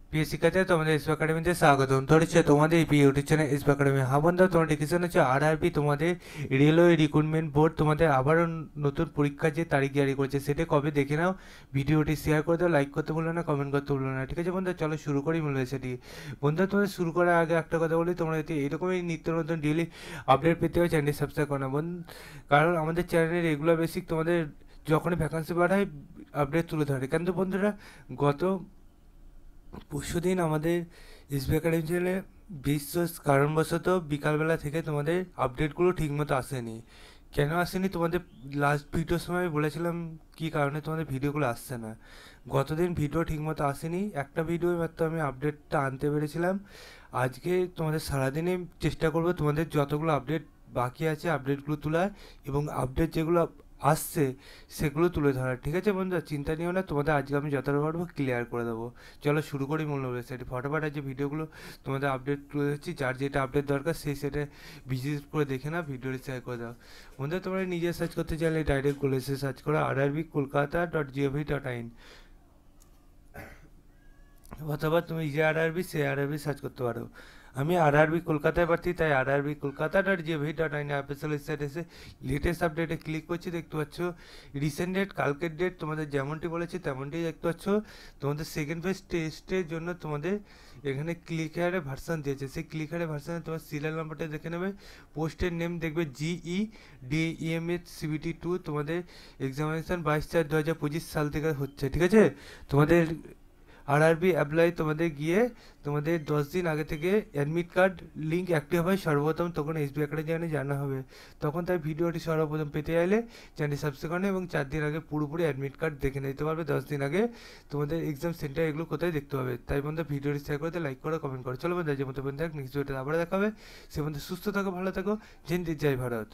প্রিয় শিক্ষার্থীরা, তোমাদের এসপি একাডেমিতে স্বাগতম। ধরেছে তোমাদের এই ইউটিউব চ্যানেল এসপি একাডেমি। হ্যাঁ বন্ধু, তোমার ডিসিশন হচ্ছে আরআরবি তোমাদের রেলওয়ে রিক্রুটমেন্ট বোর্ড তোমাদের আবারও নতুন পরীক্ষার যে তারিখ জারি করেছে, সেটা কবে দেখে নাও। ভিডিওটি শেয়ার করে দাও, লাইক করতে ভুলো না, কমেন্ট করতে ভুলো না। ঠিক আছে বন্ধু, চলো শুরু করি মূল সেটি। বন্ধু, তোমাদের শুরু করার আগে একটা কথা বলি, তোমরা যদি এরকমই নিত্য নতুন ডেইলি আপডেট পেতে হয় চ্যানেলটি সাবস্ক্রাইব করো না বন্ধু, কারণ আমাদের চ্যানেলের রেগুলার বেসিক তোমাদের যখনই ভ্যাকান্সি বাড়ায় আপডেট তুলে ধরে। কিন্তু বন্ধুরা, গত পরশুদিন আমাদের এসবি একাডেমি চ্যানেলে বিশেষ কারণবশত বিকালবেলা থেকে তোমাদের আপডেটগুলো ঠিকমতো আসেনি। কেন আসেনি তোমাদের লাস্ট ভিডিওর সময় আমি বলেছিলাম কী কারণে তোমাদের ভিডিওগুলো আসছে না। গতদিন ভিডিও ঠিকমতো আসেনি, একটা ভিডিও মাত্র আমি আপডেটটা আনতে পেরেছিলাম। আজকে তোমাদের সারাদিনে চেষ্টা করবো তোমাদের যতগুলো আপডেট বাকি আছে আপডেটগুলো তোলার, এবং আপডেট যেগুলো আসছে সেগুলো তুলে ধরার। ঠিক আছে বন্ধুরা, চিন্তা নিও না, তোমাদের আজকে আমি যতটা পারবো ক্লিয়ার করে দেবো। চলো শুরু করি মূল ওয়েবসাইট। ফটোফট যে ভিডিওগুলো তোমাদের আপডেট তুলে দিচ্ছি, যার যেটা আপডেট দরকার সেই সেটা ভিজিট করে দেখে না, ভিডিওটি শেয়ার করে দাও। বন্ধুরা, তোমরা নিজে সার্চ করতে চাইলে ডাইরেক্ট গুলো এসে সার্চ করো rrbkolkata.gov.in, অথবা তুমি যে আরআরবি সে আরআরবি সার্চ করতে পারো। আমি আরআরবি কলকাতায় পাচ্ছি, তাই আরআরবি কলকাতা.gov.in অফিসিয়াল ওয়েবসাইট এসে লেটেস্ট আপডেটে ক্লিক করছি। দেখতে পাচ্ছ রিসেন্ট ডেট, কালকের ডেট তোমাদের যেমনটি বলেছি তেমনটি দেখতে পাচ্ছ। তোমাদের সেকেন্ড ফেজ টেস্টের জন্য তোমাদের এখানে ক্লিক হেয়ারে ভার্সান দিয়েছে, সেই ক্লিক হেয়ারে ভার্সানে তোমার সিরিয়াল নাম্বারটা দেখে নেবে। পোস্টের নেম দেখবে GEDEMH CBT 2। তোমাদের এক্সামিনেশন 22/4/2025 থেকে হচ্ছে। ঠিক আছে, তোমাদের আরআরবি অ্যাপ্লাই তোমাদের গিয়ে তোমাদের 10 দিন আগে থেকে অ্যাডমিট কার্ড লিঙ্ক অ্যাক্টিভ হয় সর্বপ্রথম, তখন এসবি একাডেমি জানা হবে। তখন তাই ভিডিওটি সর্বপ্রথম পেতে চাইলে চ্যানেল সাবস্ক্রাইব করো, এবং 4 দিন আগে পুরোপুরি অ্যাডমিট কার্ড দেখে নিতে পারবে। 10 দিন আগে তোমাদের এক্সাম সেন্টার এগুলো কোথায় দেখতে হবে। তাই বন্ধু, ভিডিওটি শেয়ার করতে, লাইক করো, কমেন্ট করো। চলো বন্ধু, যে মতো বন্ধু নেক্সট ভিডিওতে আবার দেখাবে। সে বন্ধু সুস্থ থাকো, ভালো থাকো, জেন জয় ভারত।